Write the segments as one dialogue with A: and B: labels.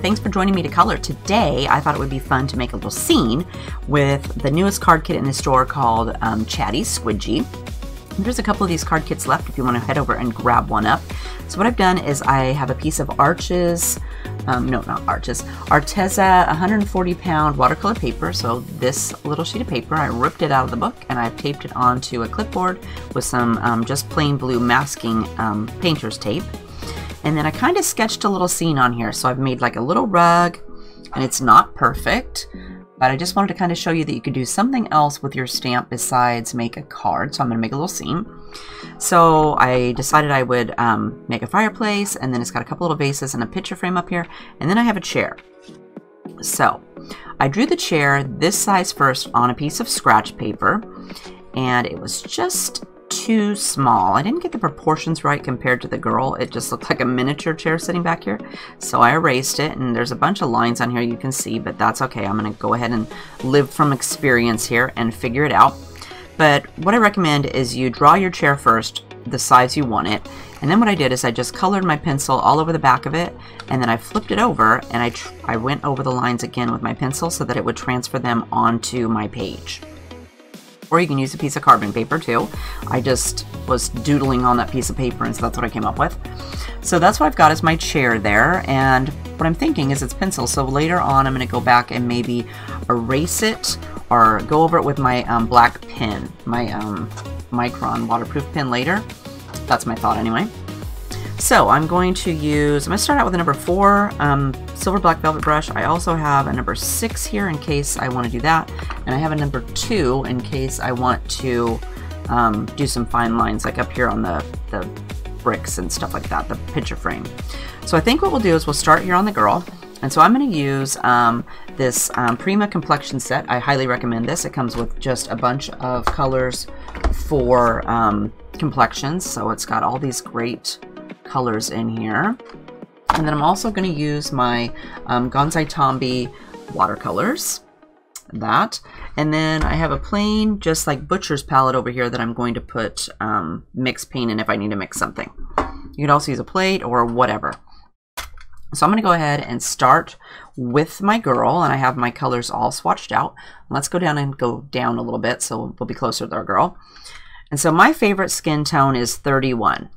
A: thanks for joining me to color. Today I thought it would be fun to make a little scene with the newest card kit in the store called Chatty Squidgy. There's a couple of these card kits left if you want to head over and grab one up. So what I've done is I have a piece of Arteza 140-pound watercolor paper. So this little sheet of paper, I ripped it out of the book and I've taped it onto a clipboard with some just plain blue masking painter's tape. And then I kind of sketched a little scene on here. So I've made like a little rug, and it's not perfect, but I just wanted to kind of show you that you could do something else with your stamp besides make a card. So I'm going to make a little scene. So I decided I would make a fireplace, and then it's got a couple little vases and a picture frame up here, and then I have a chair. So I drew the chair this size first on a piece of scratch paper, and it was just too small. I didn't get the proportions right compared to the girl. It just looked like a miniature chair sitting back here. So I erased it, and there's a bunch of lines on here you can see, but that's okay. I'm going to go ahead and live from experience here and figure it out. But what I recommend is you draw your chair first, the size you want it, and then what I did is I just colored my pencil all over the back of it, and then I flipped it over, and I went over the lines again with my pencil so that it would transfer them onto my page. Or you can use a piece of carbon paper too. I just was doodling on that piece of paper, and so that's what I came up with. So that's what I've got as my chair there, and what I'm thinking is it's pencil, so later on I'm going to go back and maybe erase it or go over it with my black pen, my Micron waterproof pen later. That's my thought anyway. So I'm going to start out with a number 4 silver black velvet brush. I also have a number 6 here in case I want to do that. And I have a number 2 in case I want to do some fine lines like up here on the bricks and stuff like that, the picture frame. So I think what we'll do is we'll start here on the girl. And so I'm going to use this Prima Complexion set. I highly recommend this. It comes with just a bunch of colors for complexions. So it's got all these great colors in here. And then I'm also going to use my Gansai Tambi watercolors. That. And then I have a plain, just like butcher's palette over here that I'm going to put mixed paint in if I need to mix something. You could also use a plate or whatever. So I'm going to go ahead and start with my girl, and I have my colors all swatched out. Let's go down and go down a little bit so we'll be closer to our girl. And so my favorite skin tone is 31.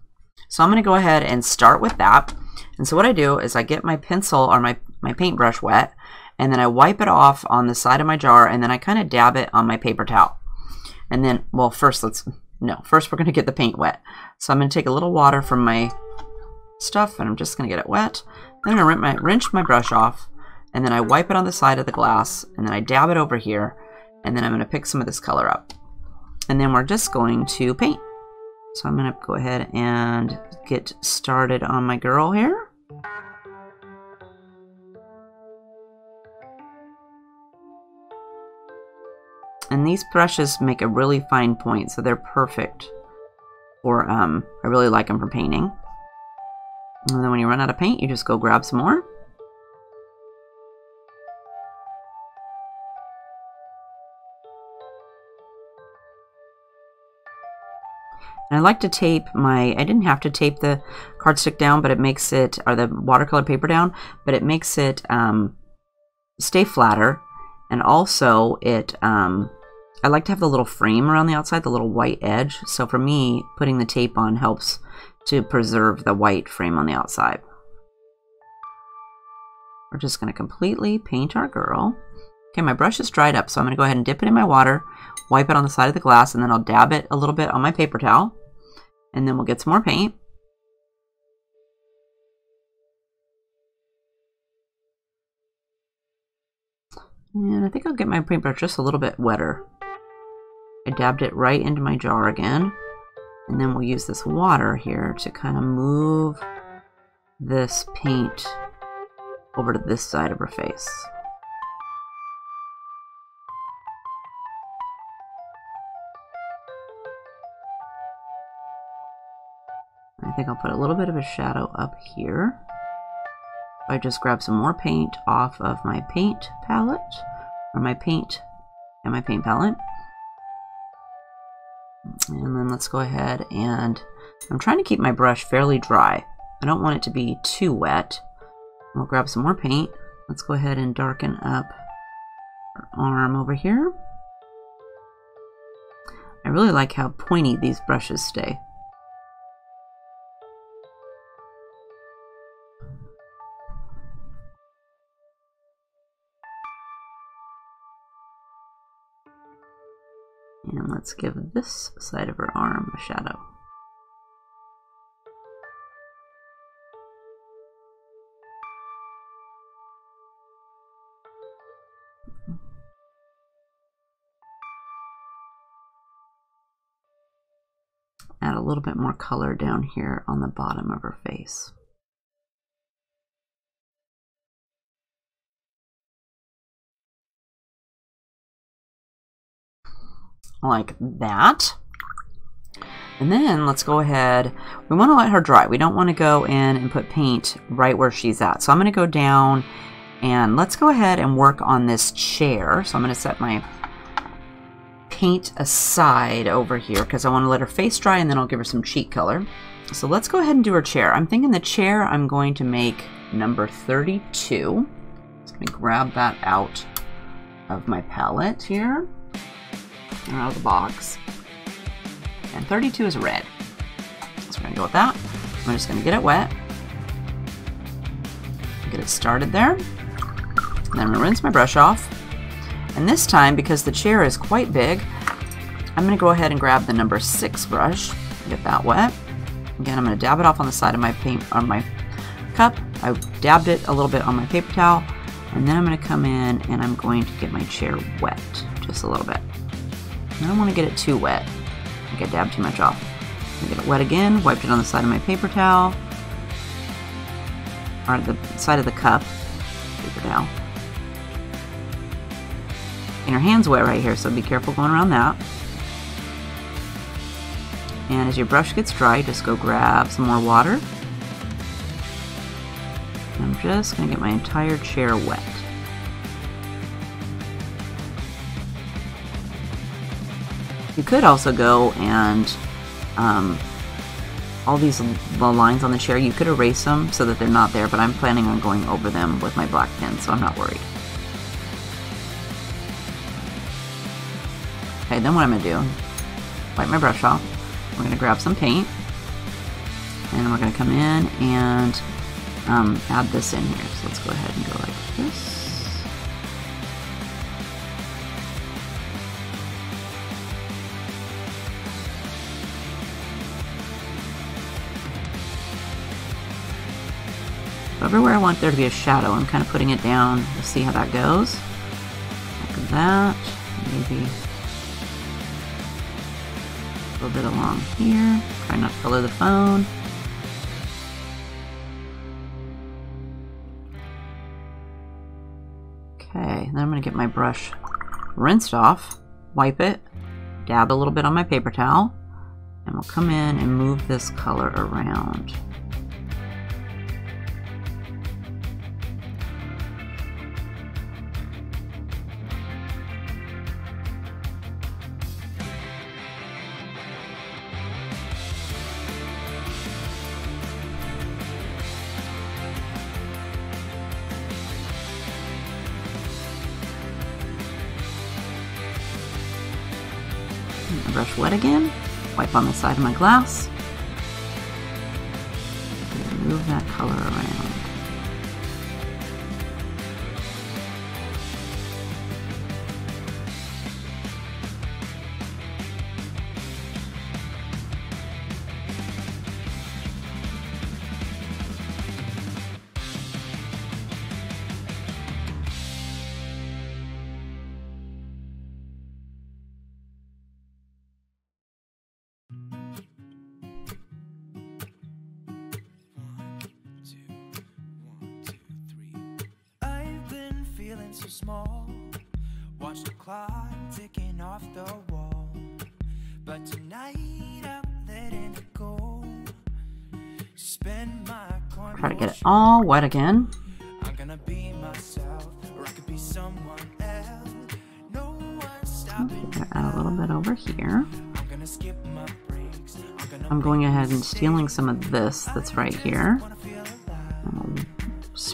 A: So I'm going to go ahead and start with that. And so what I do is I get my pencil or my paintbrush wet, and then I wipe it off on the side of my jar, and then I kind of dab it on my paper towel. And then, well, first we're going to get the paint wet. So I'm going to take a little water from my stuff, and I'm just going to get it wet. Then I'm going to rinse my brush off, and then I wipe it on the side of the glass, and then I dab it over here, and then I'm going to pick some of this color up. And then we're just going to paint. So I'm going to go ahead and get started on my girl here. And these brushes make a really fine point, so they're perfect for, I really like them for painting. And then when you run out of paint, you just go grab some more. And I like to tape I didn't have to tape the cardstock down, but it makes it, or the watercolor paper down, but it makes it stay flatter. And also I like to have the little frame around the outside, the little white edge. So for me, putting the tape on helps to preserve the white frame on the outside. We're just going to completely paint our girl. Okay, my brush is dried up, so I'm going to go ahead and dip it in my water, wipe it on the side of the glass, and then I'll dab it a little bit on my paper towel. And then we'll get some more paint. And I think I'll get my paintbrush just a little bit wetter. I dabbed it right into my jar again. And then we'll use this water here to kind of move this paint over to this side of her face. I think I'll put a little bit of a shadow up here. I just grab some more paint off of my paint palette, or my paint palette. And then let's go ahead and I'm trying to keep my brush fairly dry. I don't want it to be too wet. We'll grab some more paint. Let's go ahead and darken up her arm over here. I really like how pointy these brushes stay. And let's give this side of her arm a shadow. Add a little bit more color down here on the bottom of her face. Like that. And then let's go ahead. We want to let her dry. We don't want to go in and put paint right where she's at. So I'm going to go down and let's go ahead and work on this chair. So I'm going to set my paint aside over here because I want to let her face dry and then I'll give her some cheek color. So let's go ahead and do her chair. I'm thinking the chair I'm going to make number 32. Just going to grab that out of my palette here, or out of the box. And 32 is red. So we're going to go with that. I'm just going to get it wet. Get it started there. And then I'm going to rinse my brush off. And this time, because the chair is quite big, I'm going to go ahead and grab the number 6 brush, get that wet. Again, I'm going to dab it off on the side of my paint on my cup. I dabbed it a little bit on my paper towel, and then I'm going to come in and I'm going to get my chair wet just a little bit. I don't want to get it too wet. I think I dabbed too much off. I get it wet again, wiped it on the side of my paper towel, or the side of the cup, paper towel. And her hand's wet right here, so be careful going around that. And as your brush gets dry, just go grab some more water. And I'm just going to get my entire chair wet. You could also go and all these lines on the chair, you could erase them so that they're not there, but I'm planning on going over them with my black pen, so I'm not worried. Okay, then what I'm going to do, wipe my brush off. We're going to grab some paint, and we're going to come in and add this in here. So let's go ahead and go like this. So everywhere I want there to be a shadow, I'm kind of putting it down to see how that goes. Like that, maybe a little bit along here. Try not to color the phone. Okay, then I'm going to get my brush rinsed off, wipe it, dab a little bit on my paper towel, and we'll come in and move this color around. Brush wet again, wipe on the side of my glass, and move that color around.
B: So small, watch the clock ticking off the wall, but tonight I'm letting it go. Spend my coin.
A: Try to get it all wet again.
B: I'm gonna be myself, or I could be someone else. No one's stopping.
A: Add a little bit over here.
B: I'm gonna skip my breaks.
A: I'm going ahead and stealing some of this that's right here. And we'll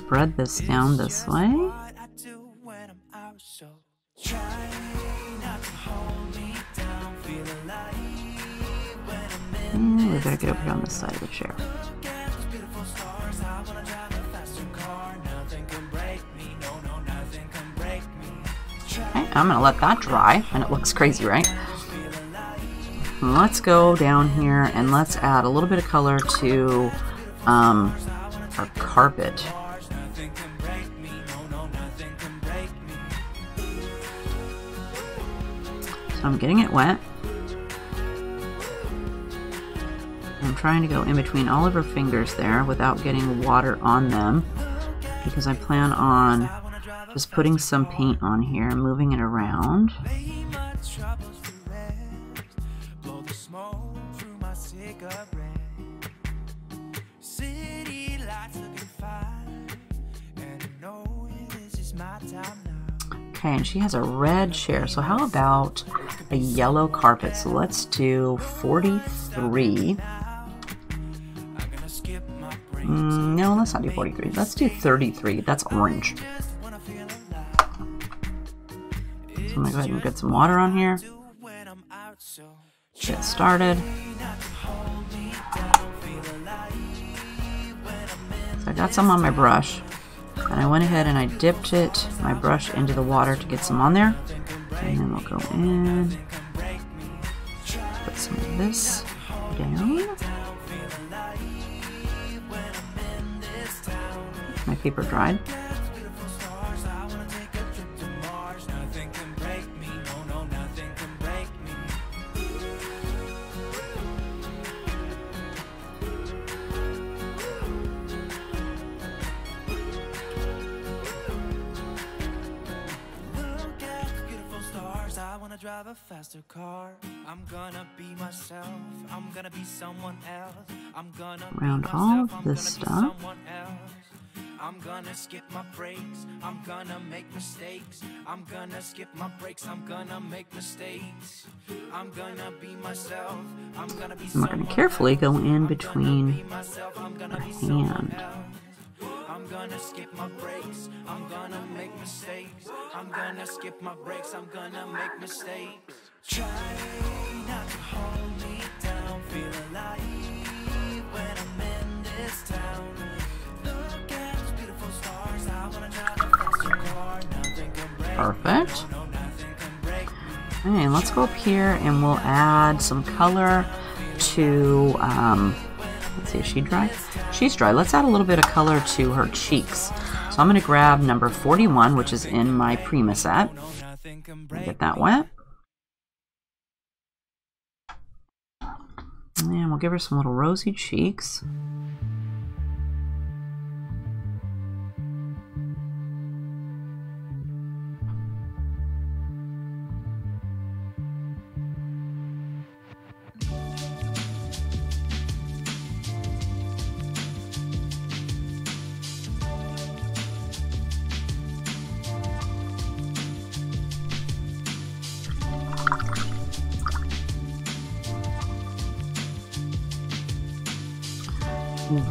A: spread this down this way. And we better get over here on this side of the chair. Okay, I'm gonna let that dry, and it looks crazy, right? Let's go down here and let's add a little bit of color to our carpet. So I'm getting it wet. I'm trying to go in between all of her fingers there without getting water on them, because I plan on just putting some paint on here and moving it around. Okay, and she has a red chair, so how about a yellow carpet? So let's do 43. No, let's not do 43. Let's do 33. That's orange. So I'm gonna go ahead and get some water on here. Get started. So I got some on my brush, and I went ahead and I dipped my brush into the water to get some on there. And then we'll go in, put some of this down. My paper dried.
B: Drive a faster car. I'm gonna be myself. I'm gonna be someone else. I'm gonna
A: around all of this stuff.
B: I'm gonna skip my breaks. I'm gonna make mistakes. I'm gonna skip my breaks. I'm gonna make mistakes. I'm gonna be myself. I'm gonna be
A: and we're going to carefully go in between her hand.
B: I'm gonna skip my breaks. I'm gonna make mistakes. I'm gonna skip my breaks. I'm gonna make mistakes. Try not to hold me down. Feel alive when I'm in this town. Look at those beautiful stars. I wanna drive a faster car. Nothing can break.
A: Perfect. Okay, let's go up here and we'll add some color to let's see, is she dry? She's dry. Let's add a little bit of color to her cheeks. So I'm going to grab number 41, which is in my Prima set. Get that wet. And we'll give her some little rosy cheeks.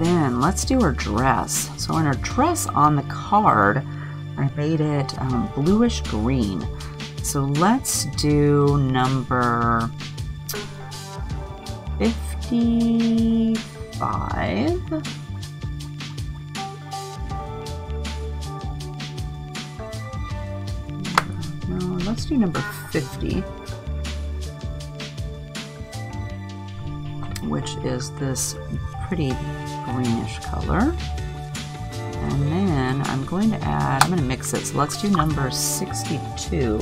A: Then let's do her dress. So in her dress on the card, I made it bluish green. So let's do number 55. No, let's do number 50. Which is this pretty greenish color. And then I'm going to mix it. So let's do number 62,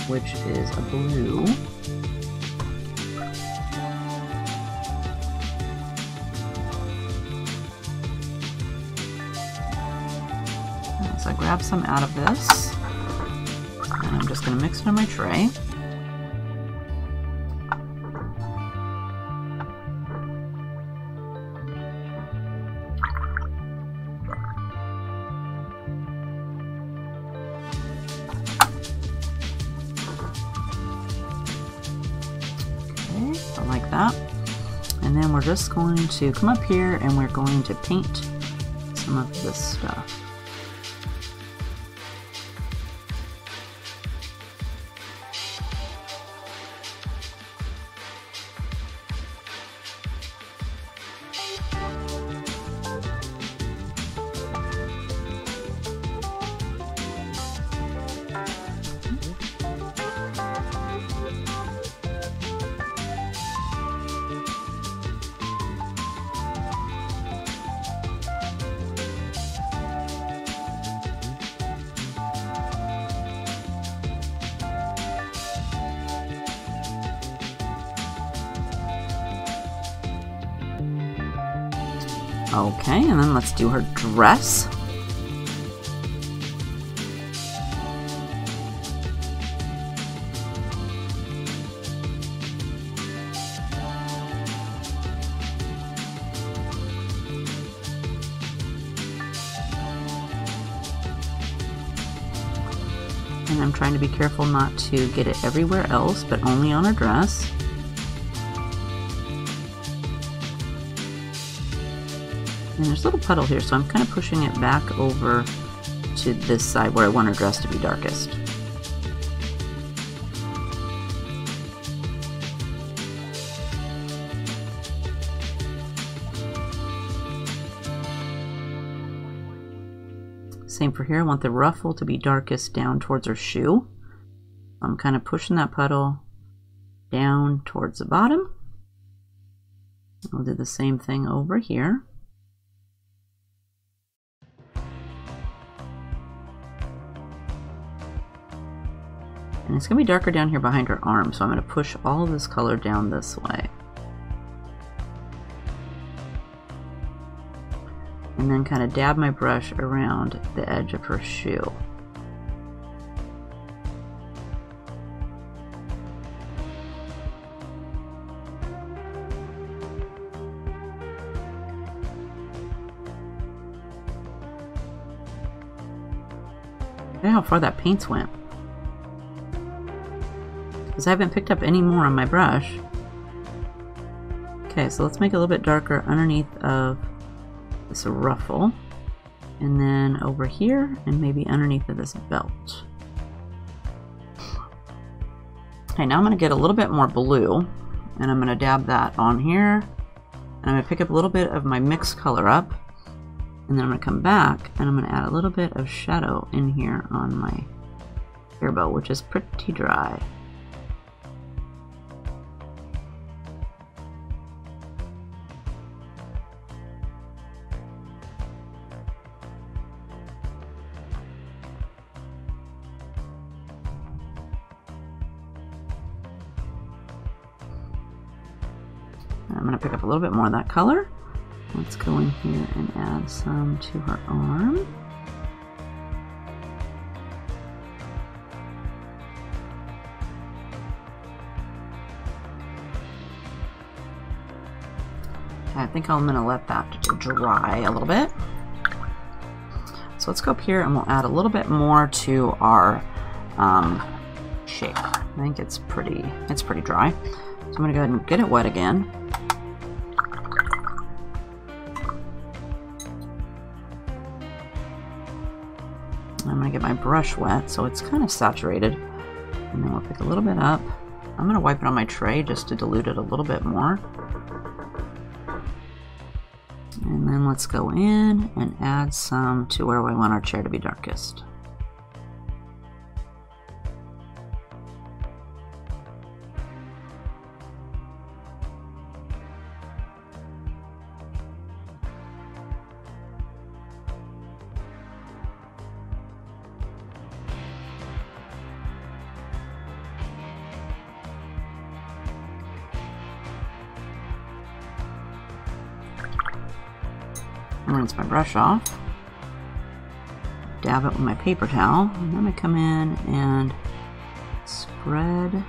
A: which is a blue. So I grab some out of this, and I'm just going to mix it on my tray. Like that, and then we're just going to come up here and we're going to paint some of this stuff. Okay, and then let's do her dress. And I'm trying to be careful not to get it everywhere else, but only on her dress. And there's a little puddle here, so I'm kind of pushing it back over to this side where I want her dress to be darkest. Same for here, I want the ruffle to be darkest down towards her shoe. I'm kind of pushing that puddle down towards the bottom. I'll do the same thing over here. And it's going to be darker down here behind her arm, so I'm going to push all of this color down this way. And then kind of dab my brush around the edge of her shoe. Look at how far that paint went. Because I haven't picked up any more on my brush. Okay, so let's make it a little bit darker underneath of this ruffle. And then over here, and maybe underneath of this belt. Okay, now I'm going to get a little bit more blue. And I'm going to dab that on here. And I'm going to pick up a little bit of my mixed color up. And then I'm going to come back and I'm going to add a little bit of shadow in here on my hair bow, which is pretty dry. I'm going to pick up a little bit more of that color. Let's go in here and add some to her arm. I think I'm going to let that dry a little bit. So let's go up here and we'll add a little bit more to our shape. I think it's pretty dry. So I'm going to go ahead and get it wet again. I'm going to get my brush wet so it's kind of saturated. And then we'll pick a little bit up. I'm going to wipe it on my tray just to dilute it a little bit more. And then let's go in and add some to where we want our chair to be darkest. Rinse my brush off, dab it with my paper towel, and then I come in and spread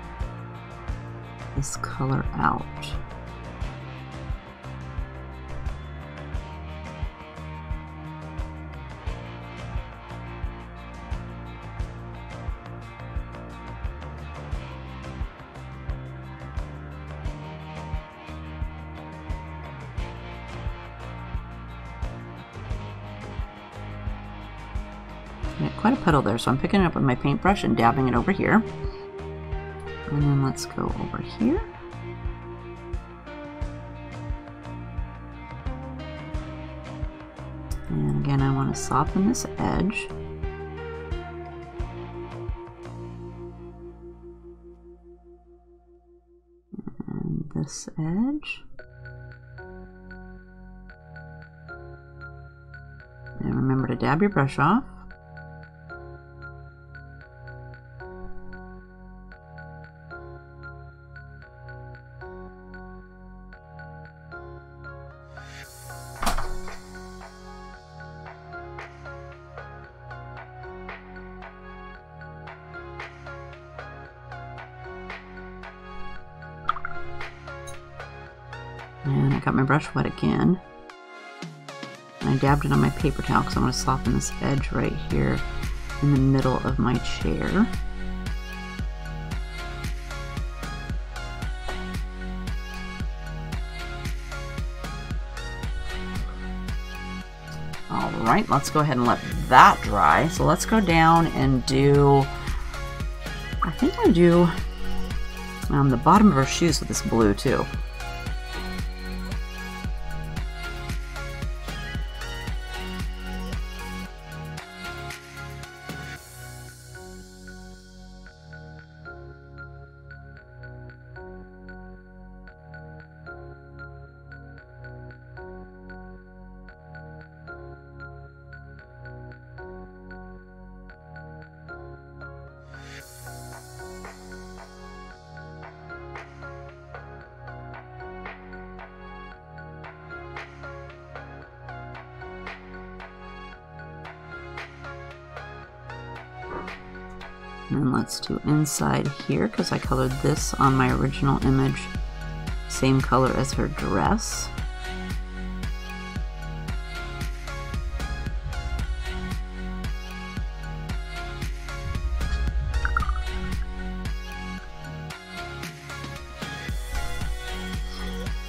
A: this color out. Quite a puddle there, so I'm picking it up with my paintbrush and dabbing it over here. And then let's go over here. And again, I want to soften this edge. And this edge. And remember to dab your brush off. And I got my brush wet again. And I dabbed it on my paper towel because I want to soften this edge right here in the middle of my chair. Alright, let's go ahead and let that dry. So let's go down and do, I think I'll do the bottom of her shoes with this blue too. And let's do inside here because I colored this on my original image, same color as her dress.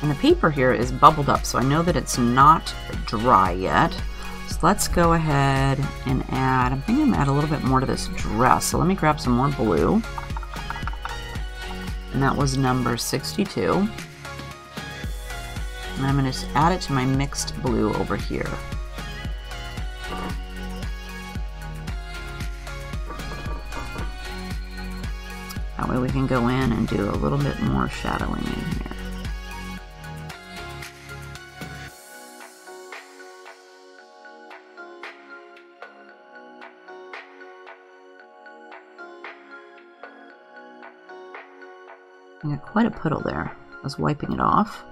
A: And the paper here is bubbled up, so I know that it's not dry yet. So let's go ahead and add, I'm thinking I'm gonna add a little bit more to this dress. So let me grab some more blue. And that was number 62. And I'm gonna just add it to my mixed blue over here. That way we can go in and do a little bit more shadowing in here. I got quite a puddle there. I was wiping it off.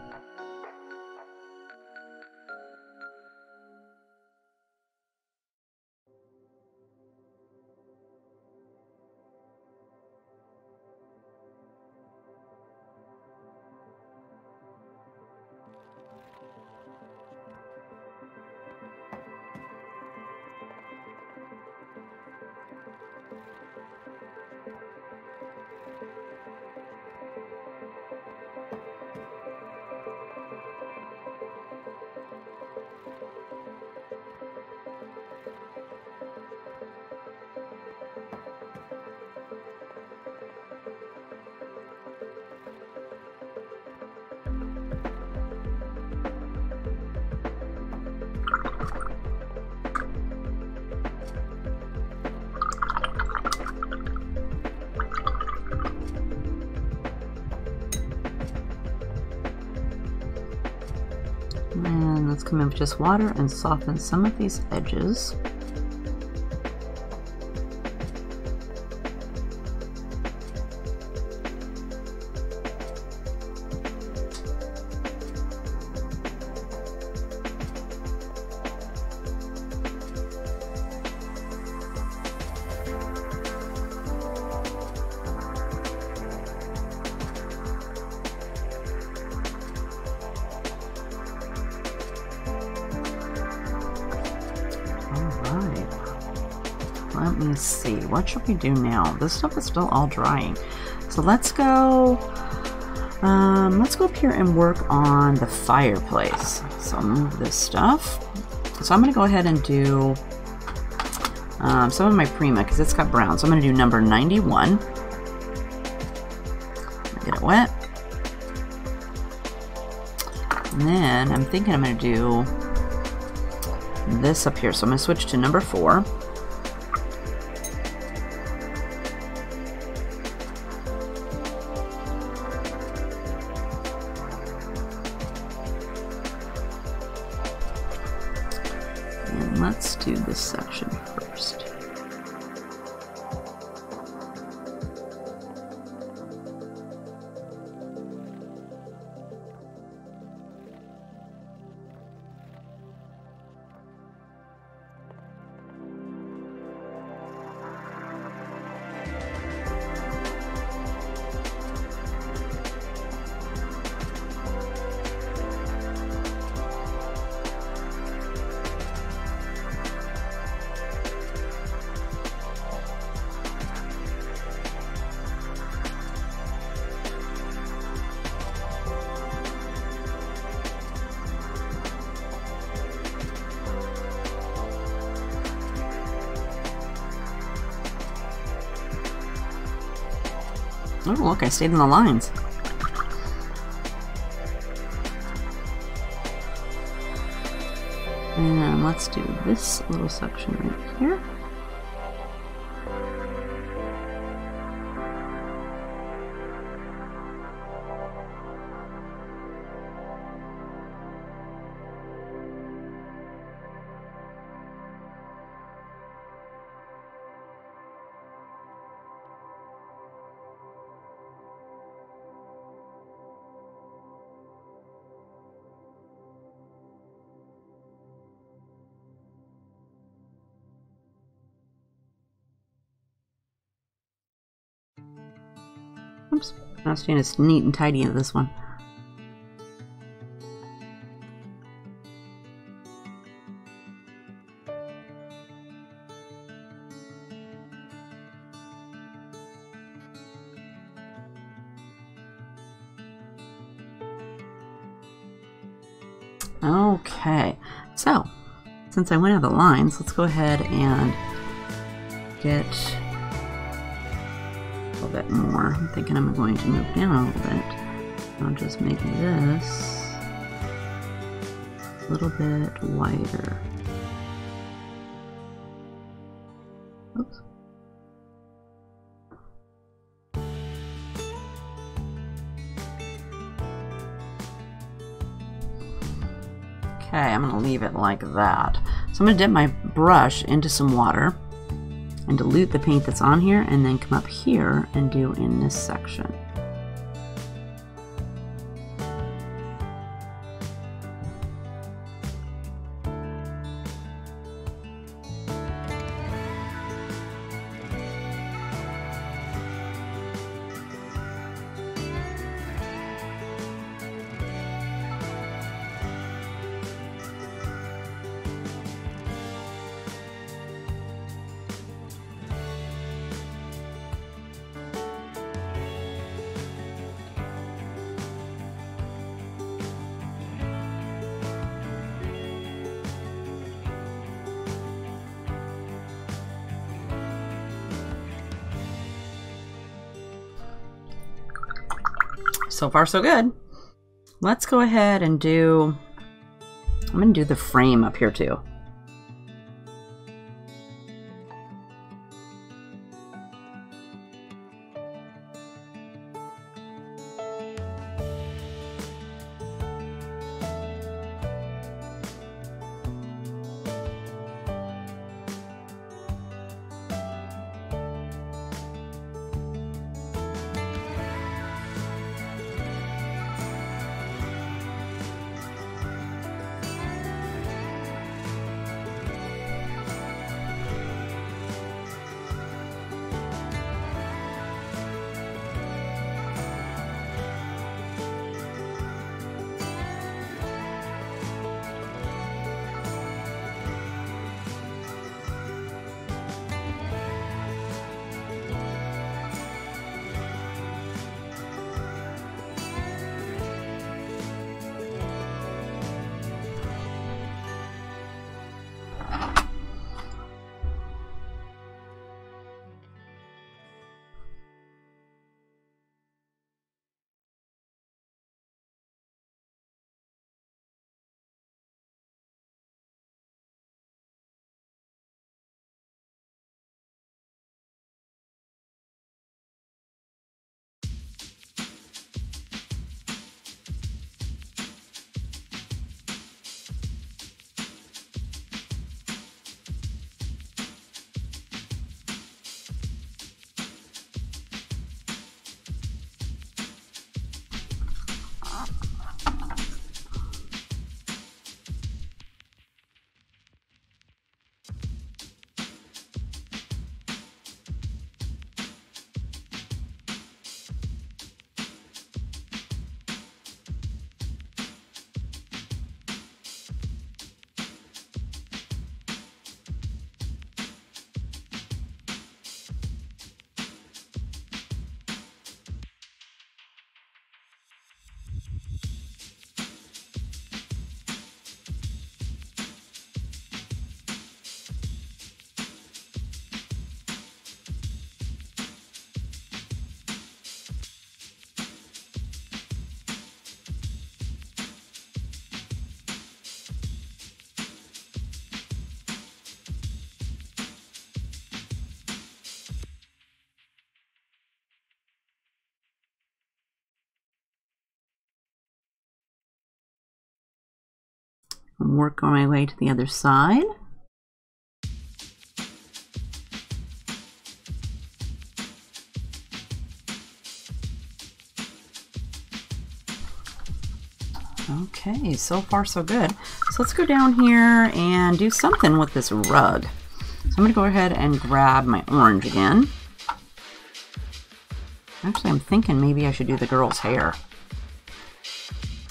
A: And let's come in with just water and soften some of these edges. Let me see, what should we do now? This stuff is still all drying. So let's go up here and work on the fireplace. So I'll move this stuff. So I'm gonna go ahead and do some of my Prima because it's got brown. So I'm gonna do number 91. Get it wet. And then I'm thinking I'm gonna do this up here. So I'm gonna switch to number 4. Let's do this section first. Oh, look, I stayed in the lines. And let's do this little section right here. Oops, I was doing as neat and tidy as this one. Okay, so since I went out of the lines, let's go ahead and get a little bit more. I'm thinking I'm going to move down a little bit. I'll just make this a little bit wider. Oops. Okay, I'm going to leave it like that. So I'm going to dip my brush into some water and dilute the paint that's on here, and then come up here and do in this section. So far so good. Let's go ahead and do, I'm going to do the frame up here too. Work my way to the other side. Okay, so far so good. So let's go down here and do something with this rug. So I'm going to go ahead and grab my orange again. Actually, I'm thinking maybe I should do the girl's hair.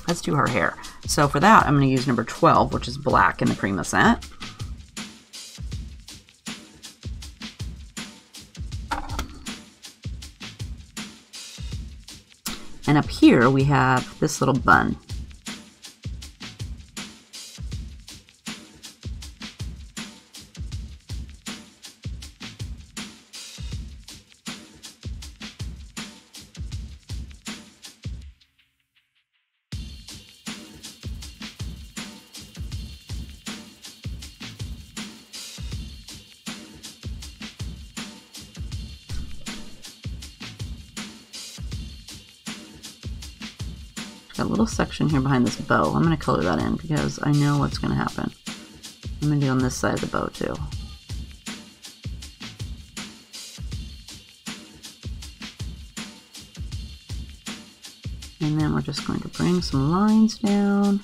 A: Let's do her hair. So for that, I'm going to use number 12, which is black in the Prima set. And up here, we have this little bun. Got a little section here behind this bow. I'm going to color that in because I know what's going to happen. I'm going to do on this side of the bow too. And then we're just going to bring some lines down.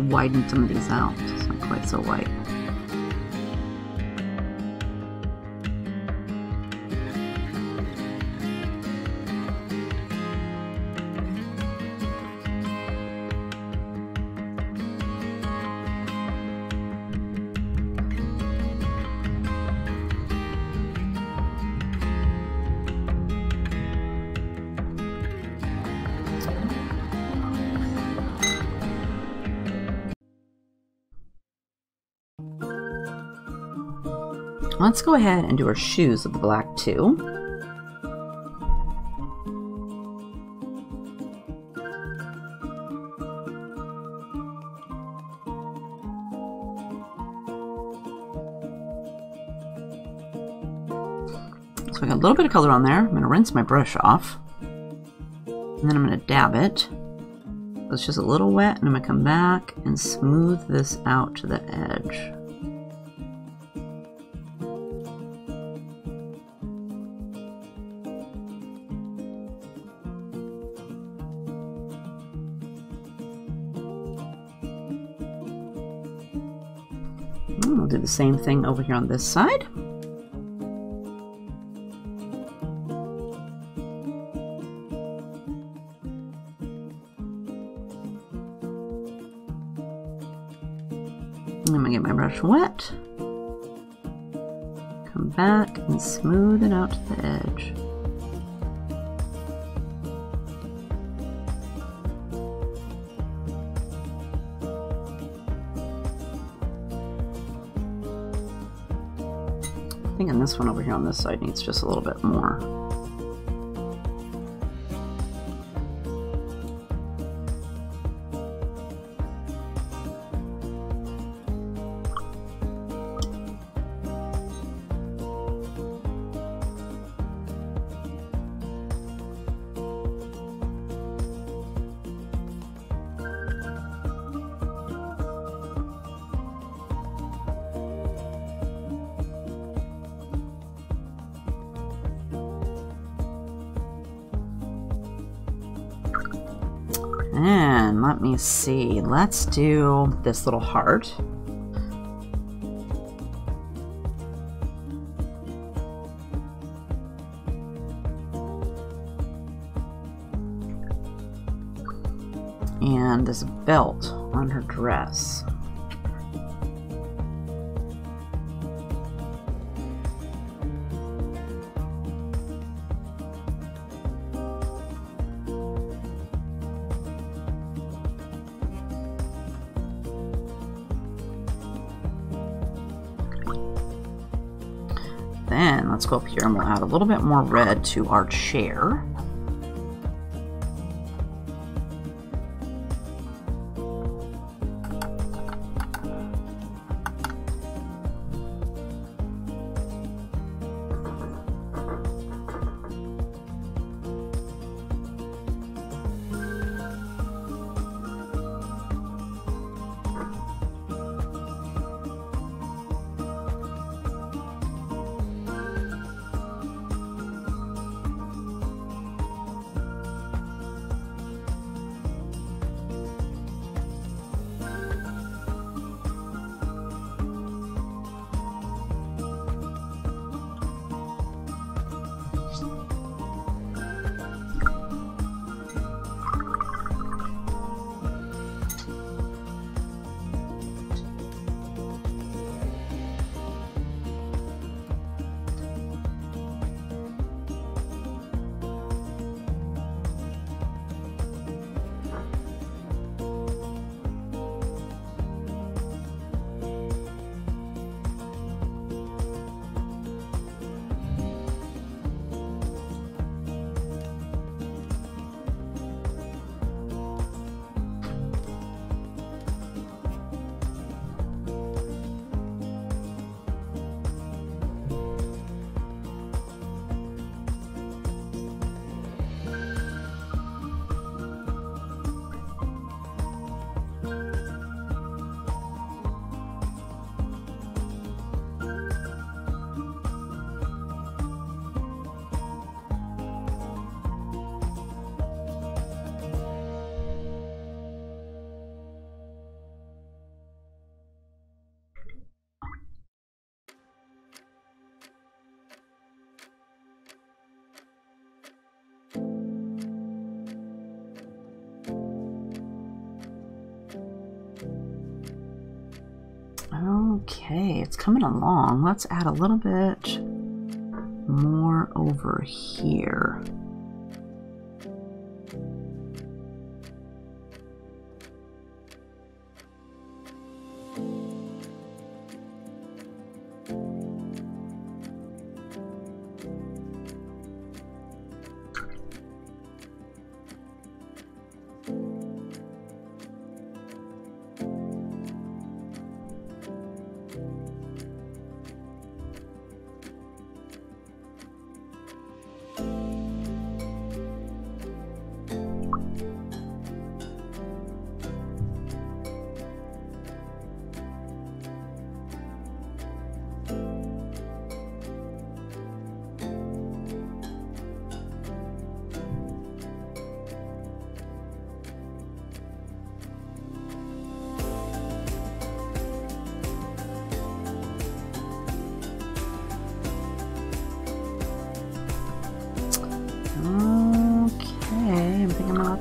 A: Widen some of these out, so it's not quite so white. Let's go ahead and do our shoes with the black too. So I got a little bit of color on there. I'm going to rinse my brush off. And then I'm going to dab it. It's just a little wet, and I'm going to come back and smooth this out to the edge. We'll do the same thing over here on this side. I'm gonna get my brush wet, come back and smooth it out to the edge. I think on this one over here on this side needs just a little bit more. And let me see, let's do this little heart. And this belt on her dress. let's go up here and we'll add a little bit more red to our chair. Okay, it's coming along. Let's add a little bit more over here.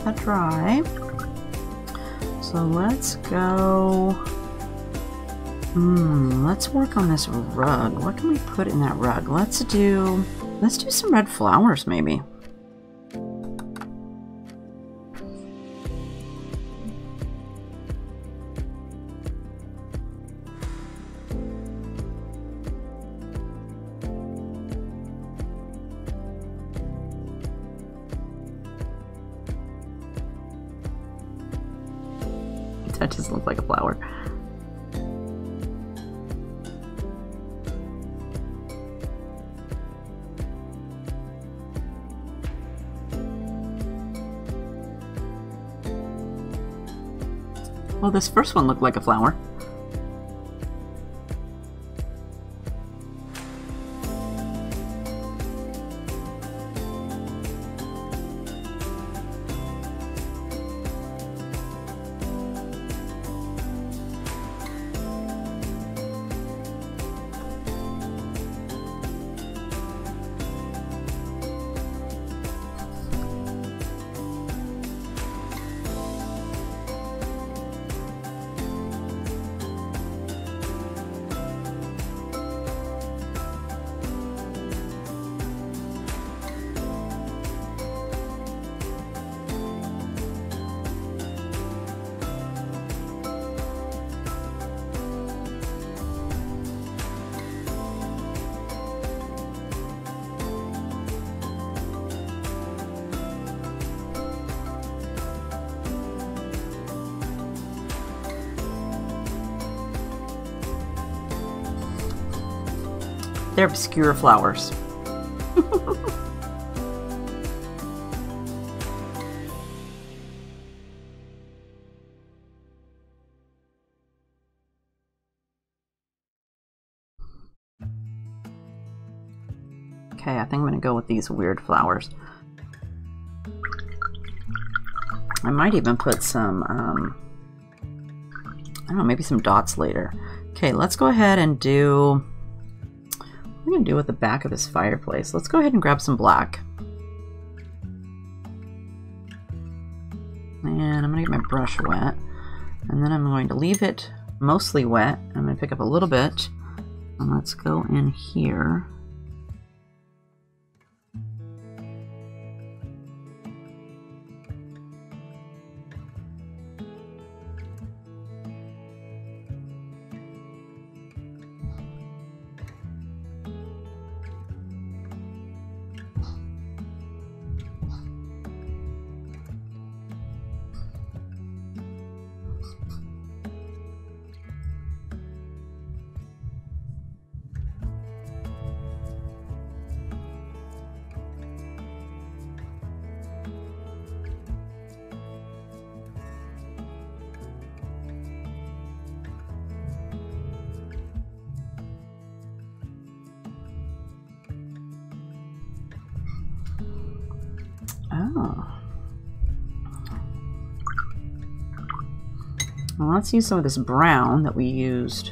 A: That dry. So let's go. Let's work on this rug. What can we put in that rug? Let's do some red flowers maybe. That doesn't look like a flower. Well, this first one looked like a flower. They're obscure flowers. Okay, I think I'm going to go with these weird flowers. I might even put some, I don't know, maybe some dots later. Okay, let's go ahead and do, what we're going to do with the back of this fireplace. Let's go ahead and grab some black. And I'm going to get my brush wet. And then I'm going to leave it mostly wet. I'm going to pick up a little bit. And let's go in here. Oh. Well, let's use some of this brown that we used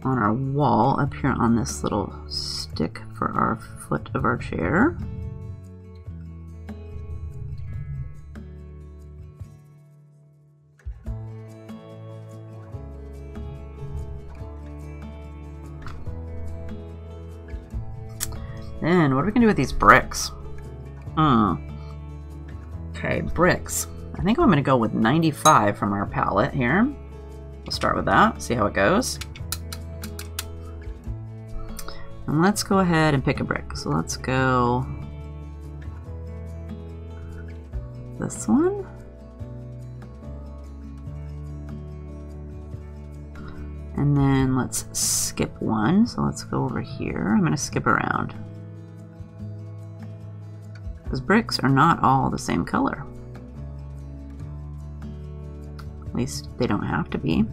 A: on our wall up here on this little stick for our foot of our chair. Then what are we gonna do with these bricks? Okay, bricks. I think I'm going to go with 95 from our palette here. We'll start with that, see how it goes. And let's go ahead and pick a brick. So let's go this one. And then let's skip one. So let's go over here. I'm going to skip around. Because bricks are not all the same color. At least they don't have to be.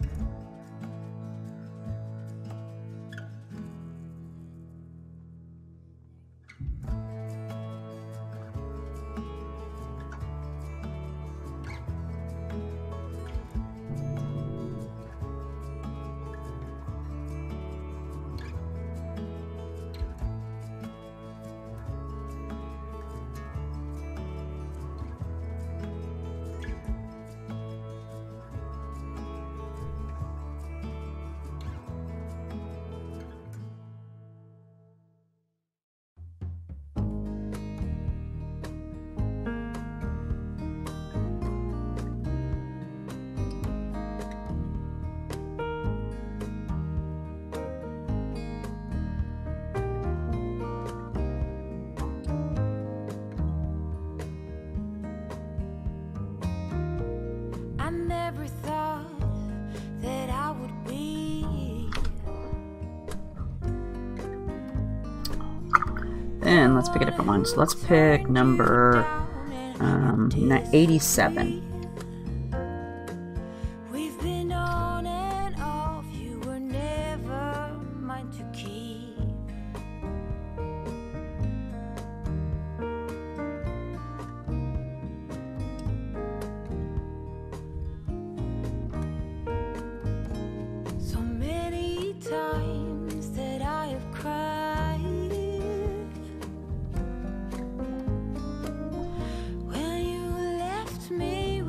A: And let's pick a different one. So let's pick number 87.
B: We've been on and off, you were never mine to keep. So many times that I have cried. When you left me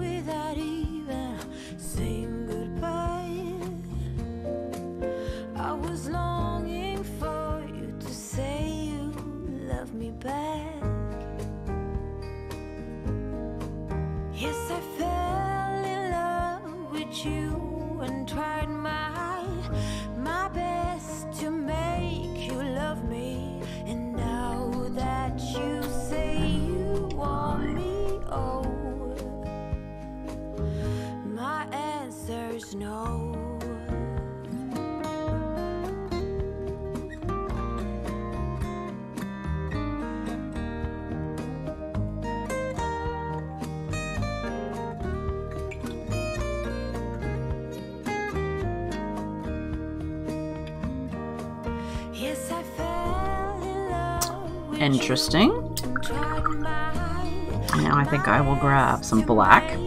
A: Interesting. Now I think I will grab some black.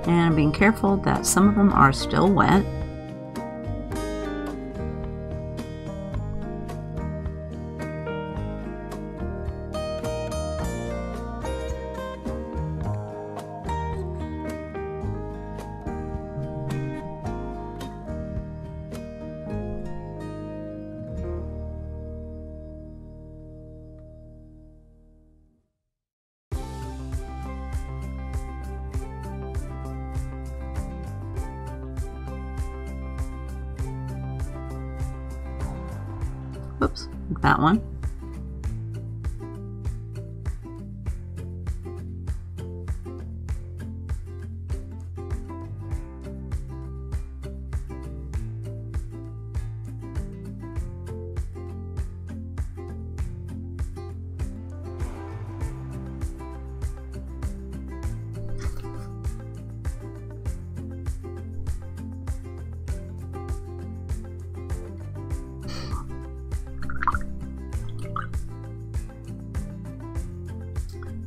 A: And being careful that some of them are still wet. Oops, that one.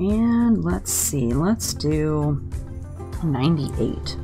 A: And let's see, let's do 98.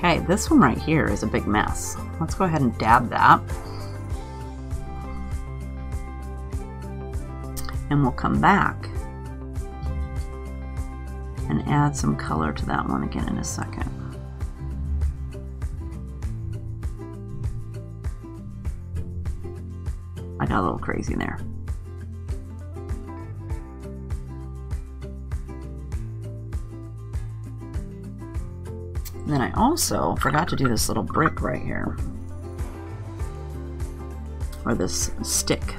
A: Okay, this one right here is a big mess. Let's go ahead and dab that. And we'll come back and add some color to that one again in a second. I got a little crazy there. And then I also forgot to do this little brick right here, or this stick.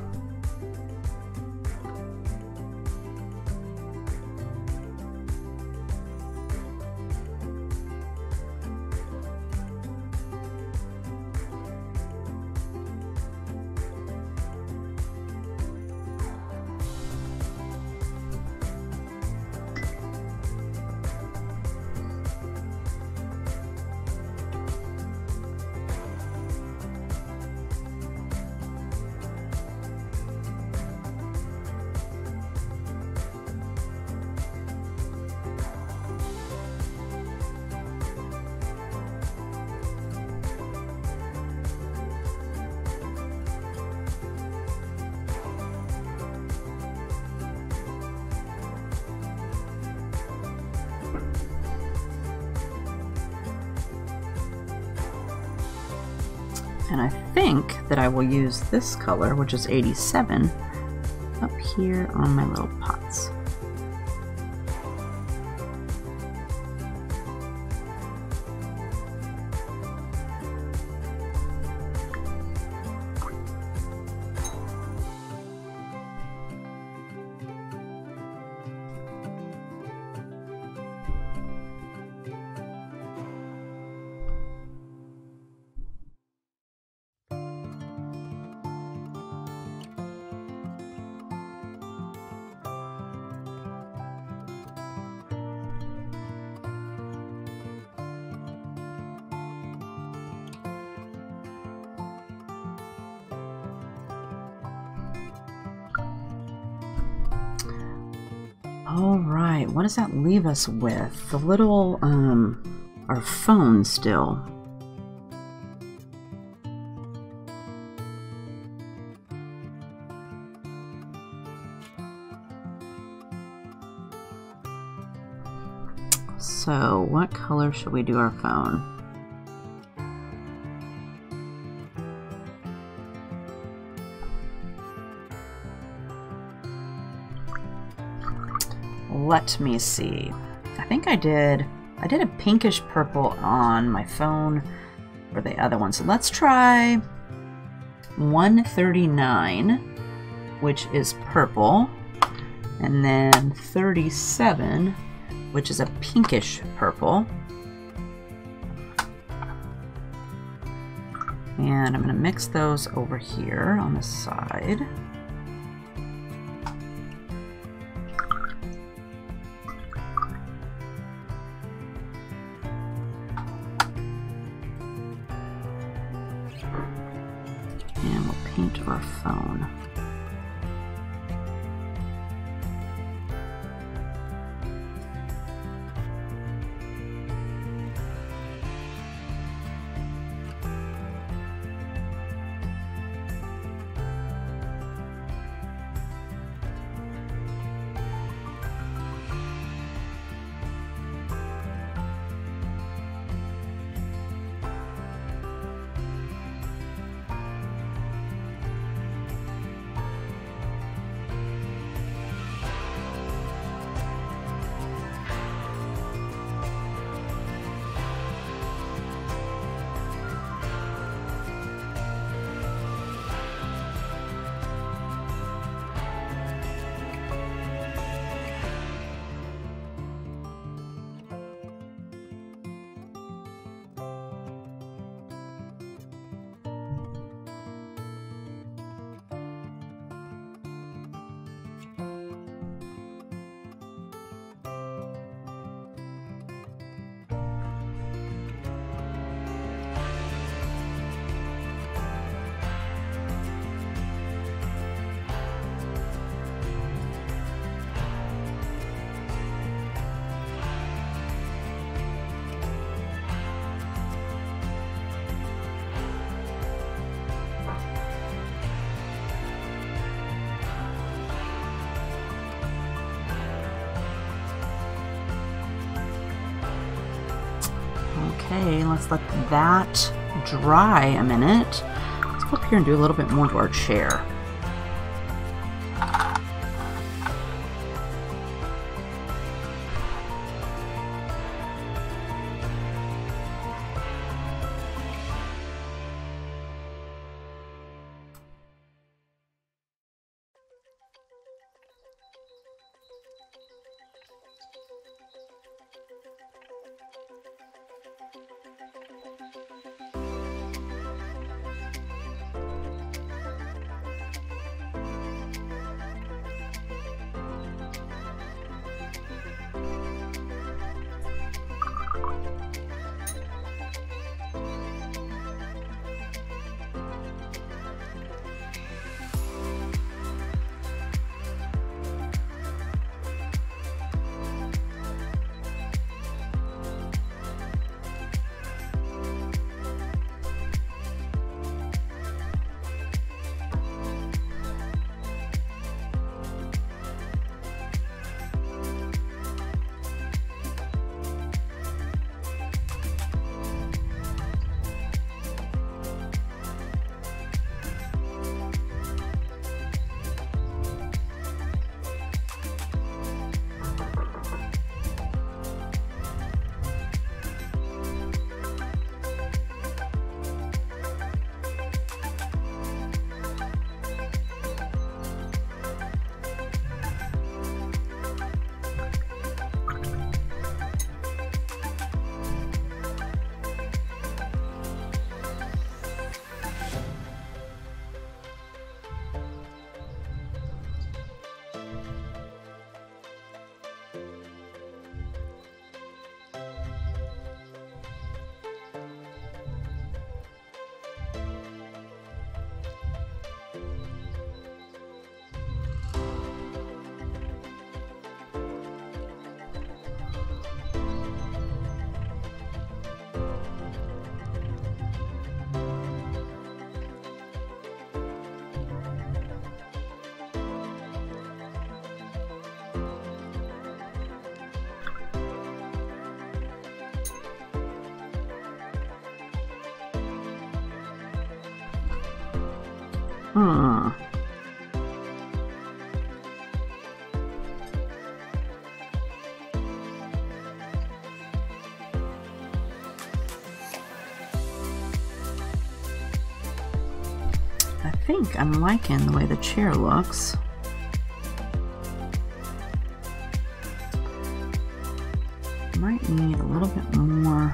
A: And I think that I will use this color, which is 87, up here on my little pots. All right, what does that leave us with? The little, our phone still. So, what color should we do our phone? Let me see. I think I did a pinkish purple on my phone for the other one. So let's try 139, which is purple, and then 37, which is a pinkish purple. And I'm going to mix those over here on the side. And we'll paint our phone. Okay, let's let that dry a minute. Let's go up here and do a little bit more to our chair. I think I'm liking the way the chair looks. Might need a little bit more.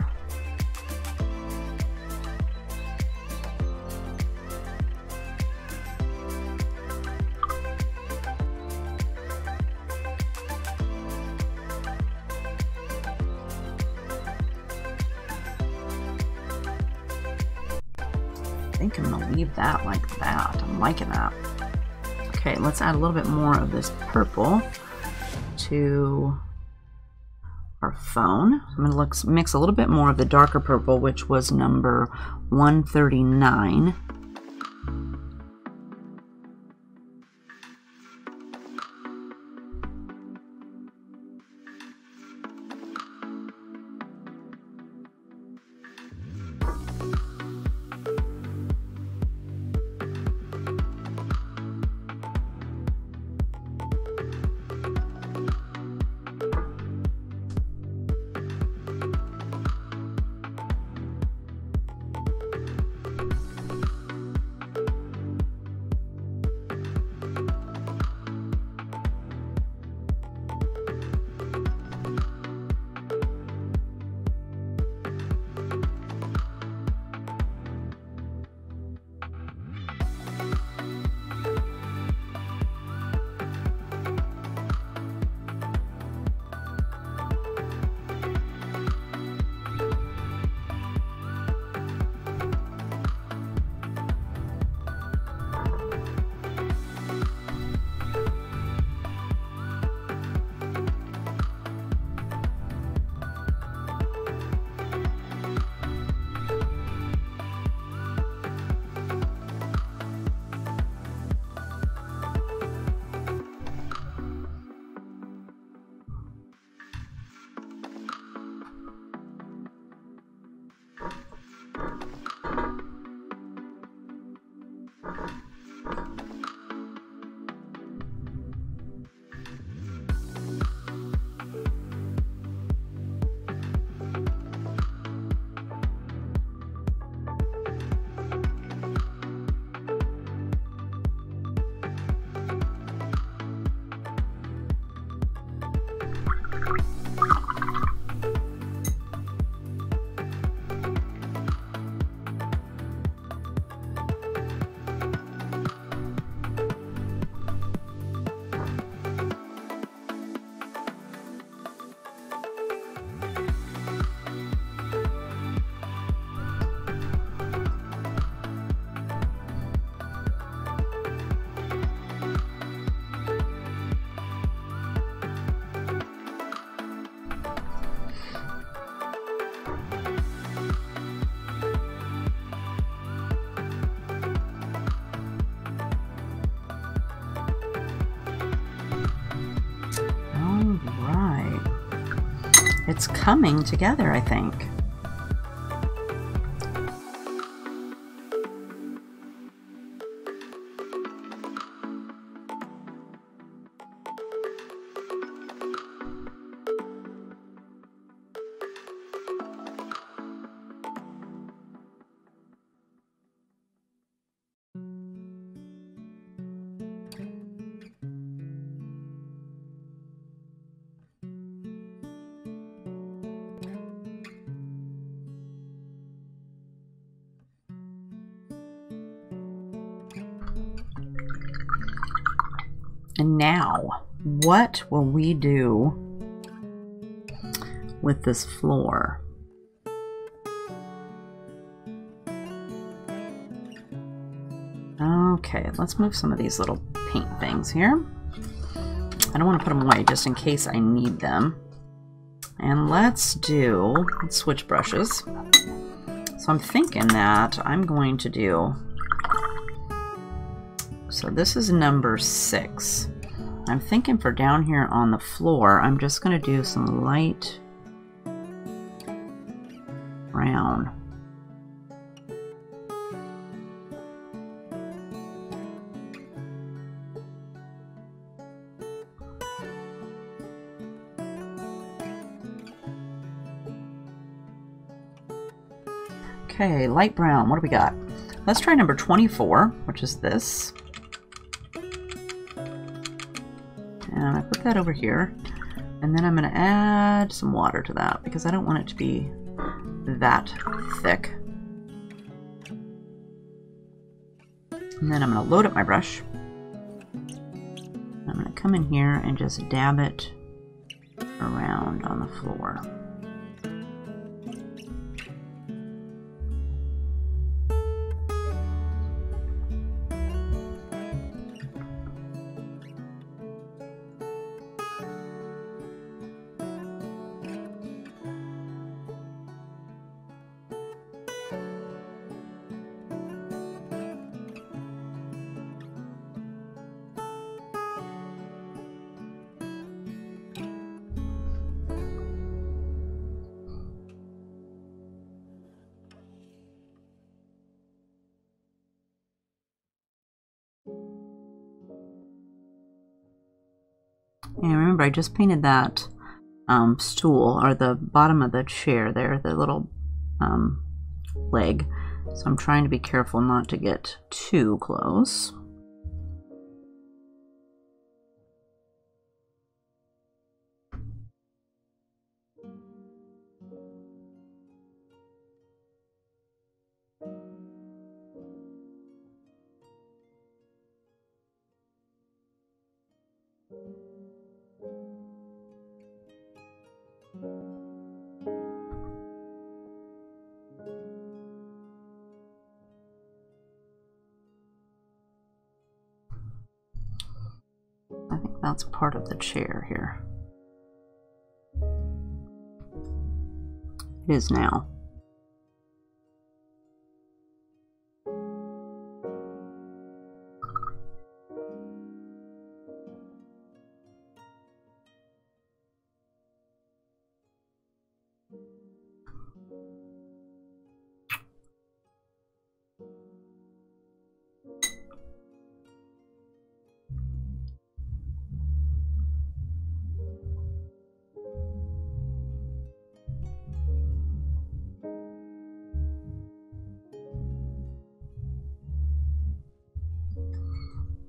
A: I think I'm gonna leave that like that. I'm liking that. Okay, let's add a little bit more of this purple to our phone. I'm going to mix a little bit more of the darker purple, which was number 139. It's coming together, I think. And now, what will we do with this floor? Okay, let's move some of these little paint things here. I don't want to put them away just in case I need them. And let's switch brushes. So I'm thinking that I'm going to do, so this is number 6. I'm thinking for down here on the floor, I'm just going to do some light brown. Okay, light brown. What do we got? Let's try number 24, which is this. And I put that over here. And then I'm going to add some water to that because I don't want it to be that thick. And then I'm going to load up my brush. I'm going to come in here and just dab it around on the floor. And remember, I just painted that stool, or the bottom of the chair there, the little leg. So I'm trying to be careful not to get too close. I think that's part of the chair here. It is now.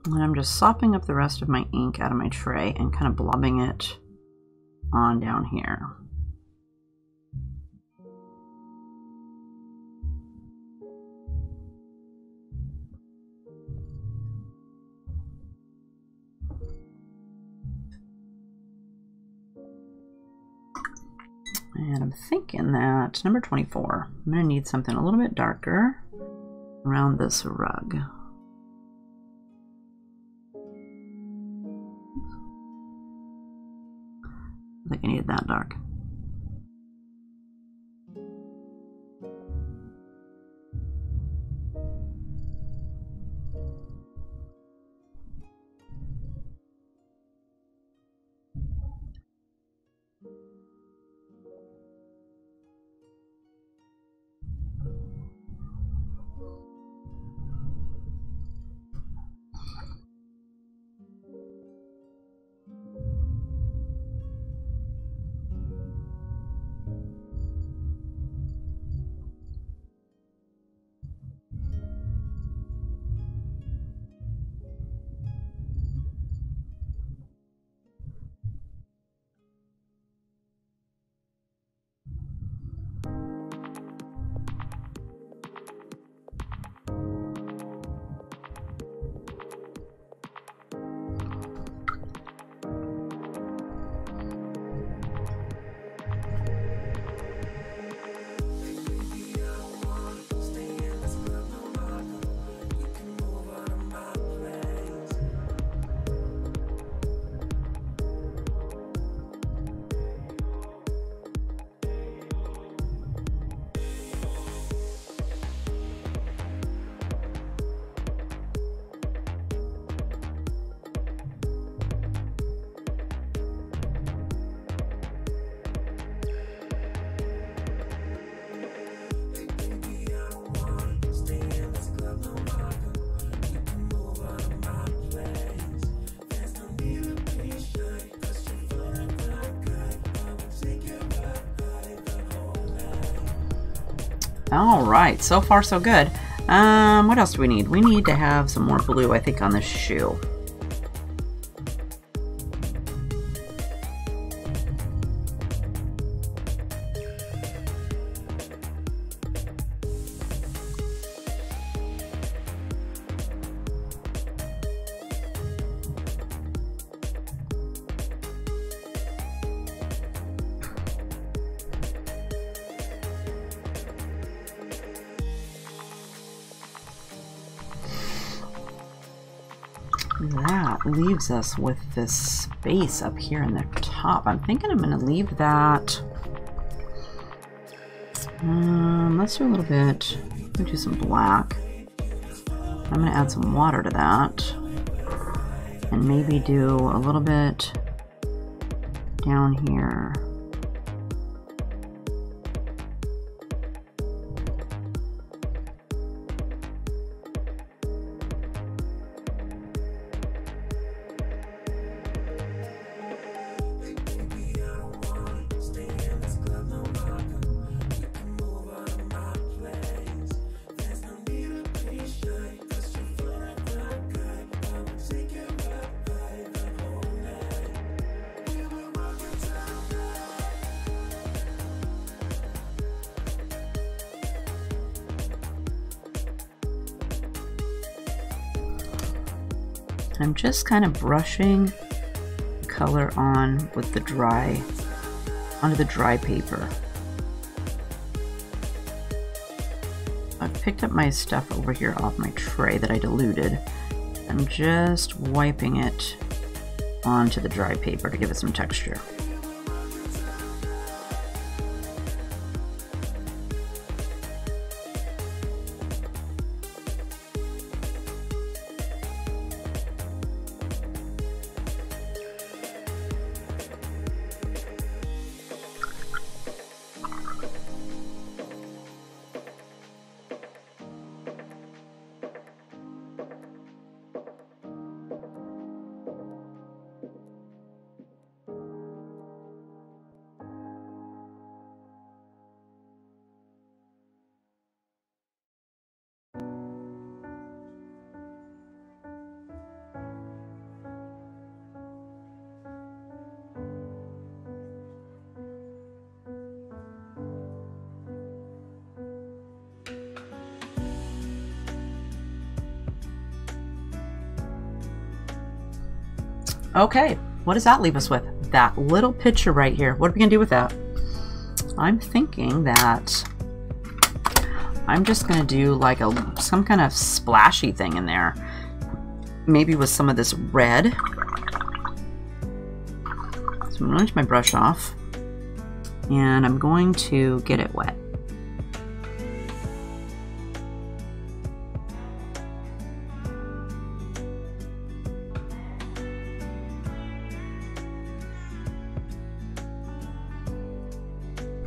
A: And I'm just sopping up the rest of my ink out of my tray and kind of blobbing it on down here. And I'm thinking that number 24, I'm going to need something a little bit darker around this rug. I think I need that dark. All right, so far so good. What else do we need? We need to have some more blue, I think, on this shoe. That leaves us with this space up here in the top. I'm thinking I'm going to leave that. Let's do a little bit. Let me do some black. I'm going to add some water to that. And maybe do a little bit down here. I'm just kind of brushing color on with the dry, onto the dry paper. I've picked up my stuff over here off my tray that I diluted. I'm just wiping it onto the dry paper to give it some texture. Okay, what does that leave us with? That little picture right here. What are we gonna do with that? I'm thinking that I'm just gonna do like some kind of splashy thing in there. Maybe with some of this red. So I'm going to rinse my brush off and I'm going to get it wet.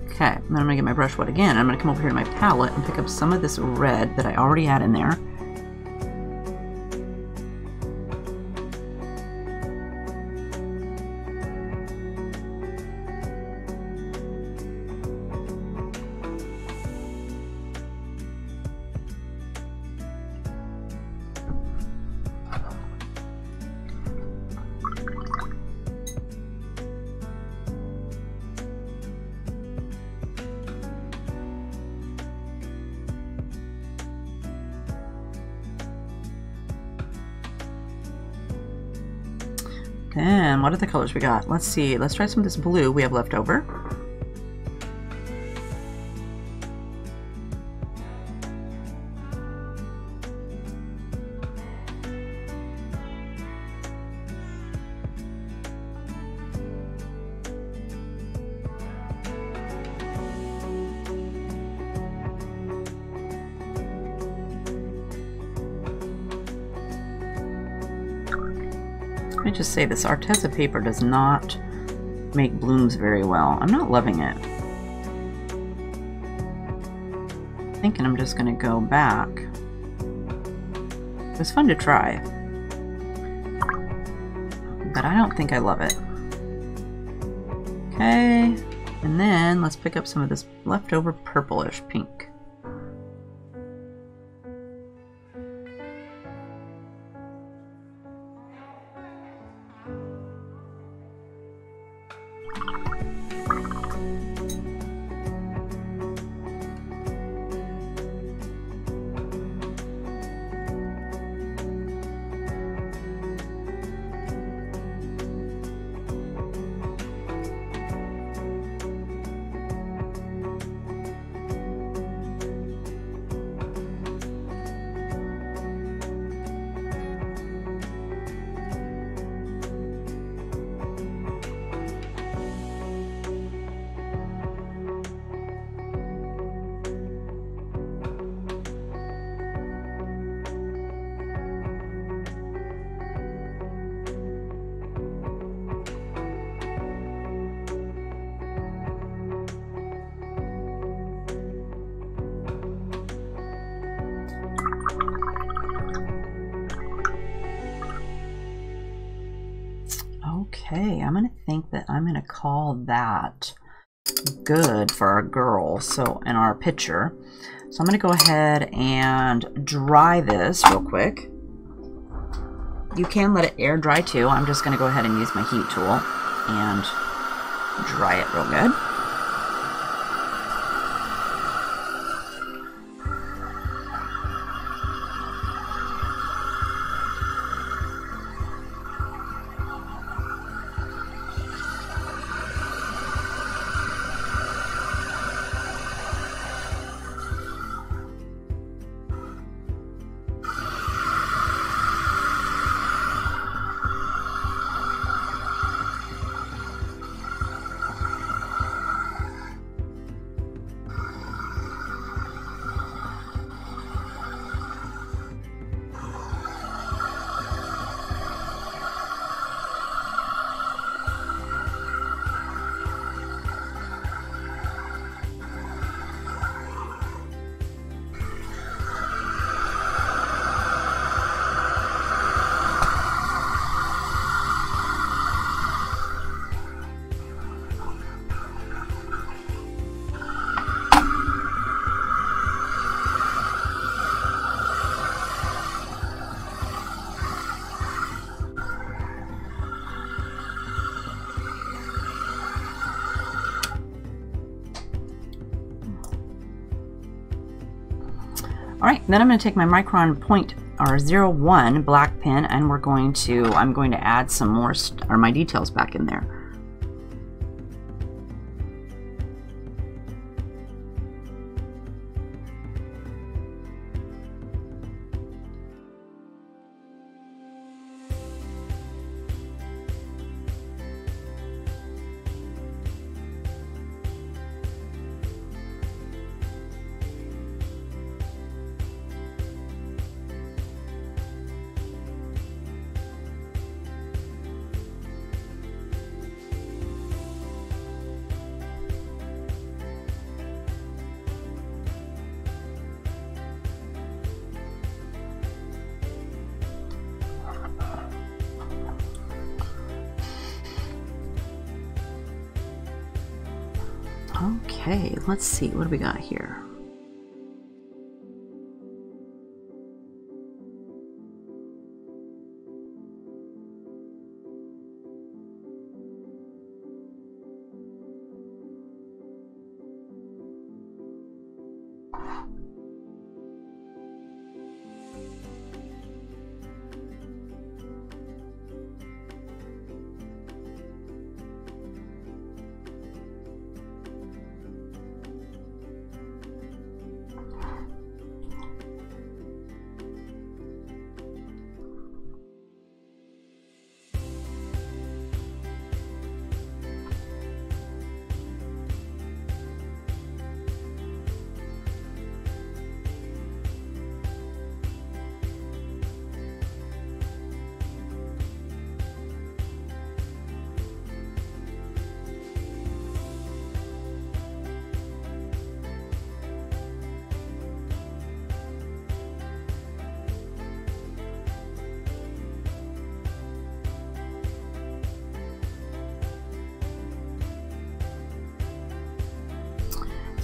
A: Okay, then I'm going to get my brush wet again. I'm going to come over here to my palette and pick up some of this red that I already had in there. Then, what are the colors we got? Let's see. Let's try some of this blue we have left over. Let me just say this Arteza paper does not make blooms very well. I'm not loving it. I'm thinking I'm just going to go back. It was fun to try, but I don't think I love it. Okay, and then let's pick up some of this leftover purplish pink. Okay, I'm gonna think that I'm gonna call that good for our girl, so in our picture. So I'm gonna go ahead and dry this real quick. You can let it air dry too. I'm just gonna go ahead and use my heat tool and dry it real good. All right, then I'm going to take my Micron Point or 01 black pen, and I'm going to add some more my details back in there. Okay, let's see, what do we got here?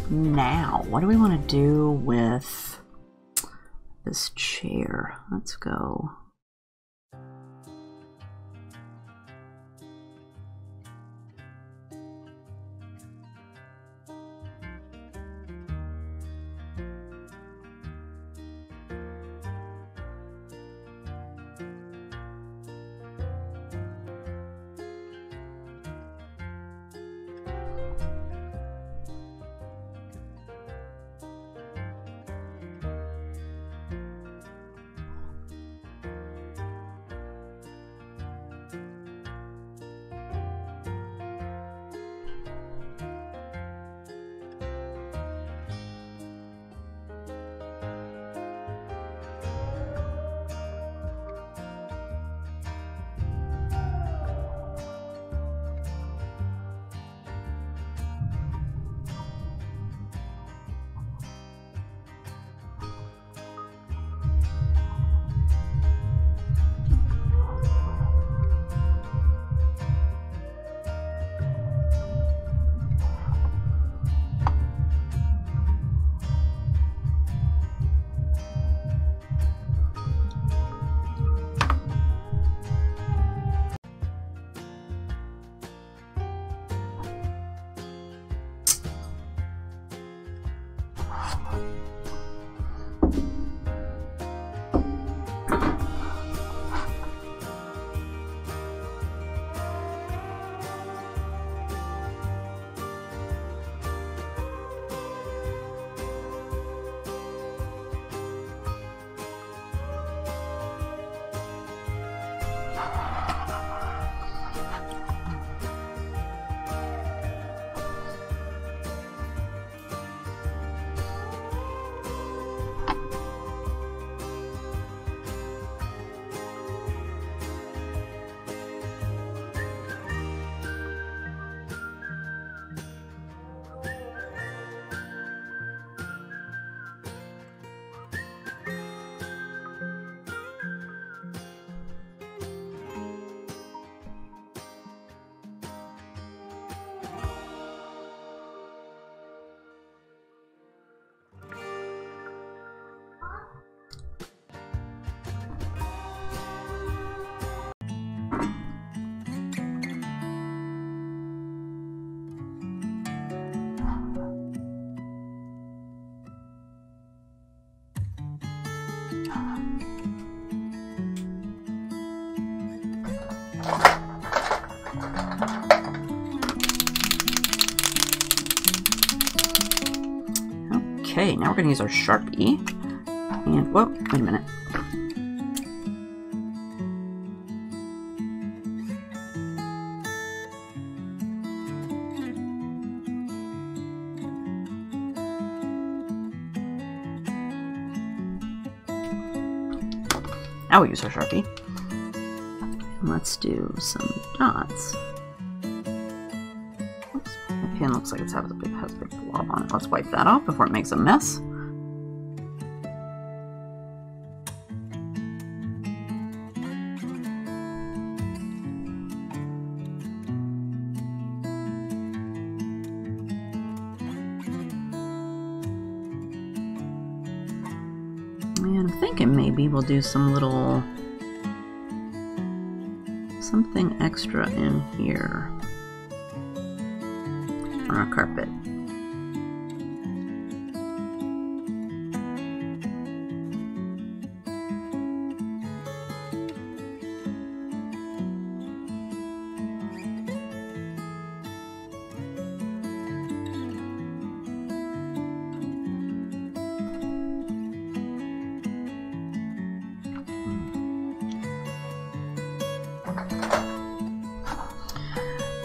A: Now, what do we want to do with this chair? Let's go. Okay, now we're going to use our Sharpie. And, whoa, wait a minute. Now we'll use our Sharpie. And let's do some dots. Oops, my pen looks like it has a big blob on it. Let's wipe that off before it makes a mess. And I'm thinking maybe we'll do some little something extra in here on our carpet.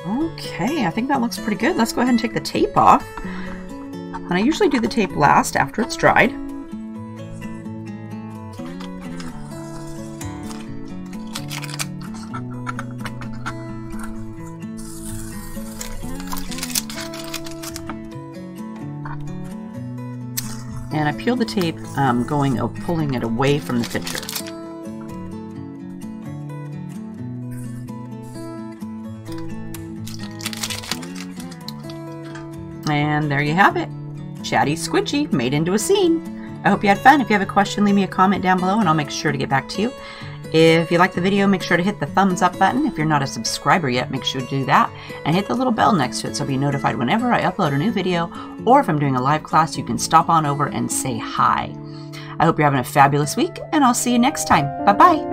A: Okay, I think that looks pretty good. Let's go ahead and take the tape off. And I usually do the tape last after it's dried. And I peel the tape pulling it away from the picture. And there you have it. Chatty Squidgy made into a scene. I hope you had fun. If you have a question, leave me a comment down below and I'll make sure to get back to you. If you like the video, make sure to hit the thumbs up button. If you're not a subscriber yet, make sure to do that. And hit the little bell next to it so you'll be notified whenever I upload a new video. Or if I'm doing a live class, you can stop on over and say hi. I hope you're having a fabulous week and I'll see you next time. Bye-bye.